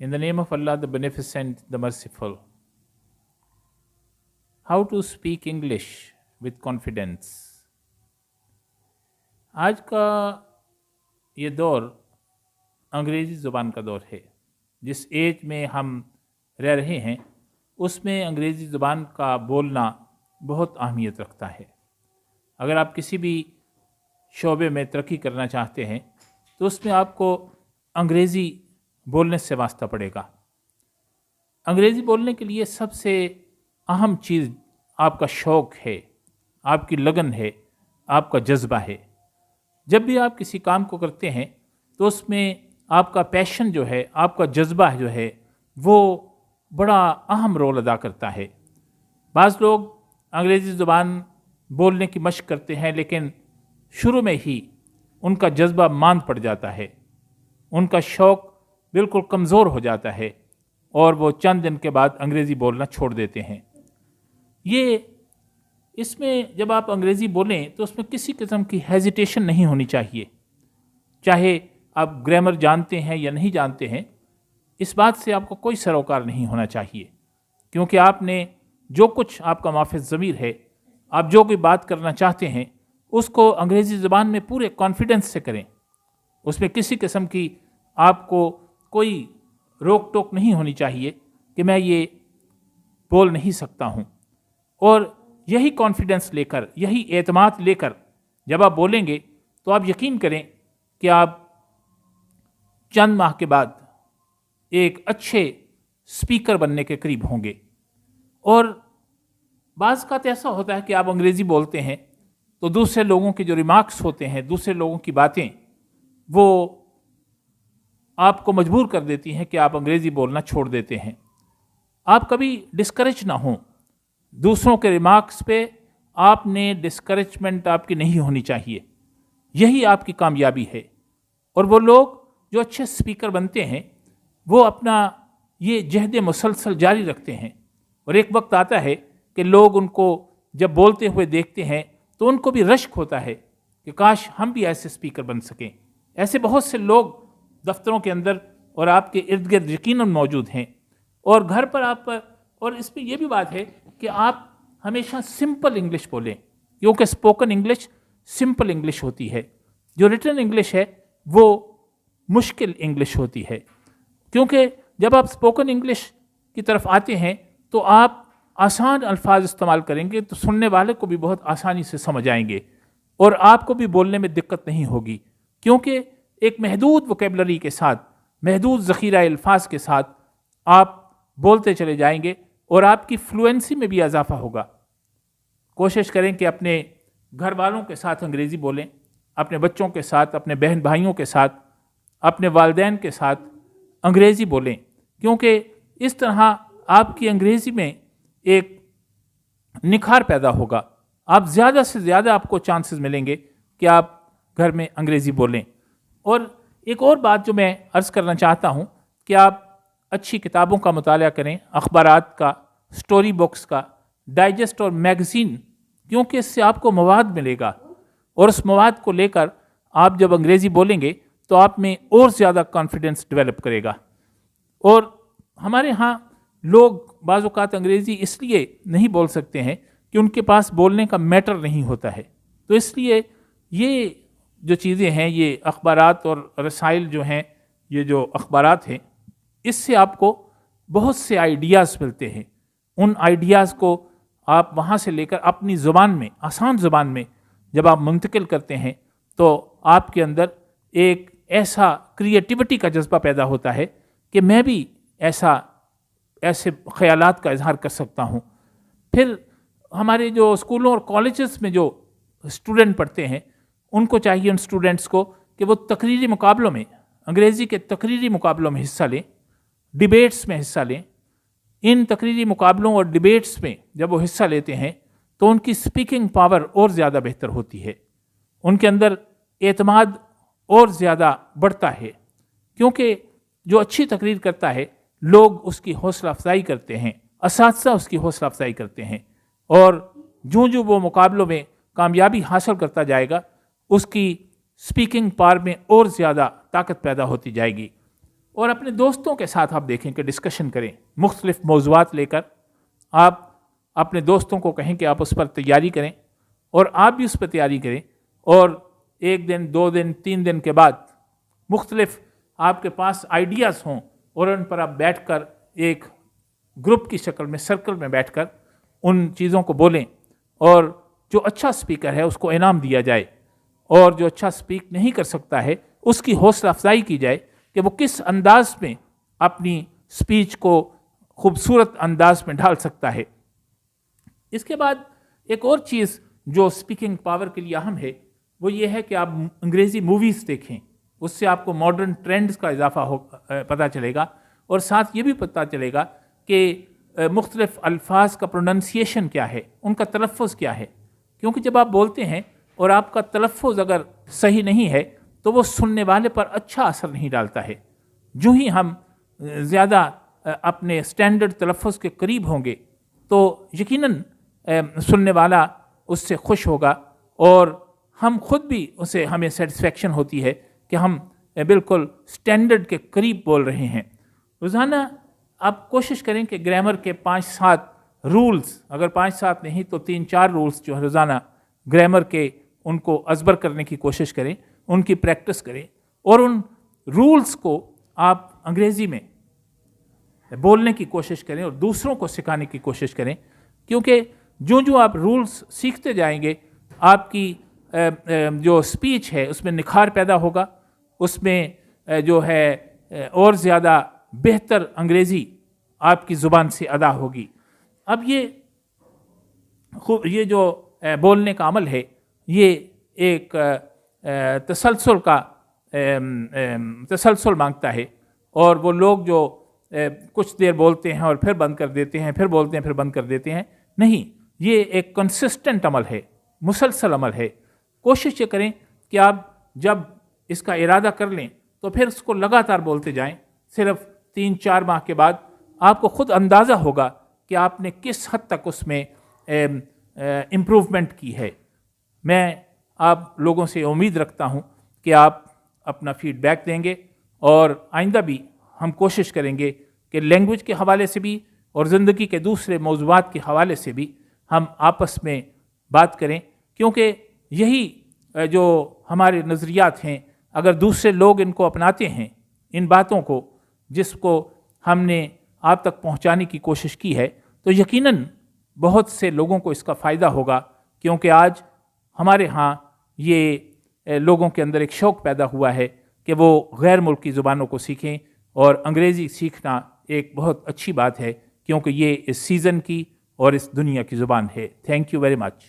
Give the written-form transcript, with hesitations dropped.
In the name of Allah, the Beneficent, the Merciful. How to speak English with confidence. आज का ये दौर अंग्रेज़ी ज़ुबान का दौर है. जिस एज में हम रह रहे हैं उसमें अंग्रेज़ी ज़ुबान का बोलना बहुत अहमियत रखता है. अगर आप किसी भी शोबे में तरक्की करना चाहते हैं तो उसमें आपको अंग्रेज़ी बोलने से वास्ता पड़ेगा. अंग्रेज़ी बोलने के लिए सबसे अहम चीज़ आपका शौक़ है, आपकी लगन है, आपका जज्बा है. जब भी आप किसी काम को करते हैं तो उसमें आपका पैशन जो है, आपका जज्बा जो है, वो बड़ा अहम रोल अदा करता है. बाज़ लोग अंग्रेज़ी ज़ुबान बोलने की मशक़ करते हैं लेकिन शुरू में ही उनका जज्बा मांद पड़ जाता है, उनका शौक़ बिल्कुल कमज़ोर हो जाता है और वो चंद दिन के बाद अंग्रेज़ी बोलना छोड़ देते हैं. इसमें जब आप अंग्रेज़ी बोलें तो उसमें किसी किस्म की हेजिटेशन नहीं होनी चाहिए. चाहे आप ग्रामर जानते हैं या नहीं जानते हैं, इस बात से आपको कोई सरोकार नहीं होना चाहिए, क्योंकि आपने जो कुछ आपका माफ़िज़ ज़मीर है, आप जो कोई बात करना चाहते हैं उसको अंग्रेज़ी ज़बान में पूरे कॉन्फिडेंस से करें. उसमें किसी किस्म की आपको कोई रोक टोक नहीं होनी चाहिए कि मैं ये बोल नहीं सकता हूँ. और यही कॉन्फिडेंस लेकर, यही एतमाद लेकर जब आप बोलेंगे तो आप यकीन करें कि आप चंद माह के बाद एक अच्छे स्पीकर बनने के करीब होंगे. और बाज़ का तो ऐसा होता है कि आप अंग्रेज़ी बोलते हैं तो दूसरे लोगों के जो रिमार्क्स होते हैं, दूसरे लोगों की बातें, वो आपको मजबूर कर देती हैं कि आप अंग्रेज़ी बोलना छोड़ देते हैं. आप कभी डिस्करेज ना हों. दूसरों के रिमार्क्स पे आपने डिस्करेजमेंट आपकी नहीं होनी चाहिए. यही आपकी कामयाबी है. और वो लोग जो अच्छे स्पीकर बनते हैं वो अपना ये जहद मुसलसल जारी रखते हैं. और एक वक्त आता है कि लोग उनको जब बोलते हुए देखते हैं तो उनको भी रश्क होता है कि काश हम भी ऐसे स्पीकर बन सकें. ऐसे बहुत से लोग दफ्तरों के अंदर और आपके इर्द गिर्द यकीनन मौजूद हैं. और घर पर आप, और इसमें यह भी बात है कि आप हमेशा सिंपल इंग्लिश बोलें, क्योंकि स्पोकन इंग्लिश सिंपल इंग्लिश होती है. जो रिटन इंग्लिश है वो मुश्किल इंग्लिश होती है. क्योंकि जब आप स्पोकन इंग्लिश की तरफ आते हैं तो आप आसान अल्फाज इस्तेमाल करेंगे तो सुनने वाले को भी बहुत आसानी से समझ आएंगे और आपको भी बोलने में दिक्कत नहीं होगी, क्योंकि एक महदूद वोकेबलरी के साथ, महदूद ज़ख़ीरा अल्फाज के साथ आप बोलते चले जाएंगे और आपकी फ्लुएंसी में भी इजाफा होगा. कोशिश करें कि अपने घर वालों के साथ अंग्रेज़ी बोलें, अपने बच्चों के साथ, अपने बहन भाइयों के साथ, अपने वालिदैन के साथ अंग्रेज़ी बोलें, क्योंकि इस तरह आपकी अंग्रेज़ी में एक निखार पैदा होगा. आप ज़्यादा से ज़्यादा आपको चांसेस मिलेंगे कि आप घर में अंग्रेज़ी बोलें. और एक और बात जो मैं अर्ज़ करना चाहता हूँ कि आप अच्छी किताबों का मुताला करें, अखबारात का, स्टोरी बुक्स का, डाइजेस्ट और मैगज़ीन, क्योंकि इससे आपको मवाद मिलेगा और उस मवाद को लेकर आप जब अंग्रेज़ी बोलेंगे तो आप में और ज़्यादा कॉन्फिडेंस डेवलप करेगा. और हमारे यहाँ लोग बाज़ औक़ात अंग्रेज़ी इसलिए नहीं बोल सकते हैं कि उनके पास बोलने का मैटर नहीं होता है. तो इसलिए ये जो चीज़ें हैं, ये अखबारात और रसाइल जो हैं, ये जो अखबारात हैं, इससे आपको बहुत से आइडियाज़ मिलते हैं. उन आइडियाज़ को आप वहाँ से लेकर अपनी ज़ुबान में, आसान ज़ुबान में जब आप मुंतकिल करते हैं तो आपके अंदर एक ऐसा क्रिएटिविटी का जज्बा पैदा होता है कि मैं भी ऐसे ख़यालात का इजहार कर सकता हूँ. फिर हमारे जो स्कूलों और कॉलेजेस में जो स्टूडेंट पढ़ते हैं उनको चाहिए, उन स्टूडेंट्स को, कि वो तकरीरी मुकाबलों में, अंग्रेज़ी के तकरीरी मुकाबलों में हिस्सा लें, डिबेट्स में हिस्सा लें. इन तकरीरी मुकाबलों और डिबेट्स में जब वो हिस्सा लेते हैं तो उनकी स्पीकिंग पावर और ज़्यादा बेहतर होती है, उनके अंदर एतमाद और ज़्यादा बढ़ता है. क्योंकि जो अच्छी तकरीर करता है लोग उसकी हौसला अफजाई करते हैं, असातिज़ा उसकी हौसला अफजाई करते हैं, और जो जो वो मुकाबलों में कामयाबी हासिल करता जाएगा उसकी स्पीकिंग पावर में और ज़्यादा ताकत पैदा होती जाएगी. اور اپنے دوستوں کے ساتھ آپ دیکھیں کہ ڈسکشن کریں، مختلف موضوعات لے کر آپ اپنے دوستوں کو کہیں کہ آپ اس پر تیاری کریں اور آپ بھی اس پر تیاری کریں، اور 1 دن 2 دن 3 دن کے بعد مختلف آپ کے پاس آئیڈیاز ہوں اور ان پر آپ بیٹھ کر ایک گروپ کی شکل میں سرکل میں بیٹھ کر ان چیزوں کو بولیں، اور جو اچھا سپیکر ہے اس کو انعام دیا جائے، اور جو اچھا سپیک نہیں کر سکتا ہے اس کی حوصلہ افزائی کی جائے کہ وہ کس انداز میں اپنی سپیچ کو خوبصورت انداز میں ڈھال سکتا ہے۔ اس کے بعد ایک اور چیز جو سپیکنگ پاور کے لیے اہم ہے وہ یہ ہے کہ آپ انگریزی موویز دیکھیں، اس سے آپ کو ماڈرن ٹرینڈز کا اضافہ پتہ چلے گا، اور ساتھ یہ بھی پتہ چلے گا کہ مختلف الفاظ کا پروننسیشن کیا ہے، ان کا تلفظ کیا ہے، کیونکہ جب آپ بولتے ہیں اور آپ کا تلفظ اگر صحیح نہیں ہے تو وہ سننے والے پر اچھا اثر نہیں ڈالتا ہے۔ جو ہی ہم زیادہ اپنے سٹینڈرڈ تلفظ کے قریب ہوں گے تو یقیناً سننے والا اس سے خوش ہوگا، اور ہم خود بھی اسے ہمیں سیٹسفیکشن ہوتی ہے کہ ہم بالکل سٹینڈرڈ کے قریب بول رہے ہیں۔ روزانہ آپ کوشش کریں کہ گرامر کے 5-7 رولز، اگر 5-7 نہیں تو 3-4 رولز جو ہے روزانہ گرامر کے، ان کو ازبر کرنے کی کوشش کریں، ان کی پریکٹس کریں، اور ان رولز کو آپ انگریزی میں بولنے کی کوشش کریں اور دوسروں کو سکھانے کی کوشش کریں، کیونکہ جو آپ رولز سیکھتے جائیں گے آپ کی جو سپیچ ہے اس میں نکھار پیدا ہوگا، اس میں جو ہے اور زیادہ بہتر انگریزی آپ کی زبان سے ادا ہوگی۔ اب یہ جو بولنے کا عمل ہے یہ ایک تسلسل مانگتا ہے، اور وہ لوگ جو کچھ دیر بولتے ہیں اور پھر بند کر دیتے ہیں، پھر بولتے ہیں پھر بند کر دیتے ہیں، نہیں، یہ ایک کنسسٹنٹ عمل ہے، مسلسل عمل ہے۔ کوشش یہ کریں کہ آپ جب اس کا ارادہ کر لیں تو پھر اس کو لگاتار بولتے جائیں۔ صرف 3-4 ماہ کے بعد آپ کو خود اندازہ ہوگا کہ آپ نے کس حد تک اس میں امپروومنٹ کی ہے۔ میں آپ لوگوں سے امید رکھتا ہوں کہ آپ اپنا فیڈ بیک دیں گے، اور آئندہ بھی ہم کوشش کریں گے کہ لینگویج کے حوالے سے بھی اور زندگی کے دوسرے موضوعات کے حوالے سے بھی ہم آپس میں بات کریں، کیونکہ یہی جو ہمارے نظریات ہیں اگر دوسرے لوگ ان کو اپناتے ہیں، ان باتوں کو جس کو ہم نے آپ تک پہنچانے کی کوشش کی ہے، تو یقیناً بہت سے لوگوں کو اس کا فائدہ ہوگا، کیونکہ آج ہمارے ہاں یہ لوگوں کے اندر ایک شوق پیدا ہوا ہے کہ وہ غیر ملکی زبانوں کو سیکھیں، اور انگریزی سیکھنا ایک بہت اچھی بات ہے، کیونکہ یہ اس سیزن کی اور اس دنیا کی زبان ہے۔ Thank you very much.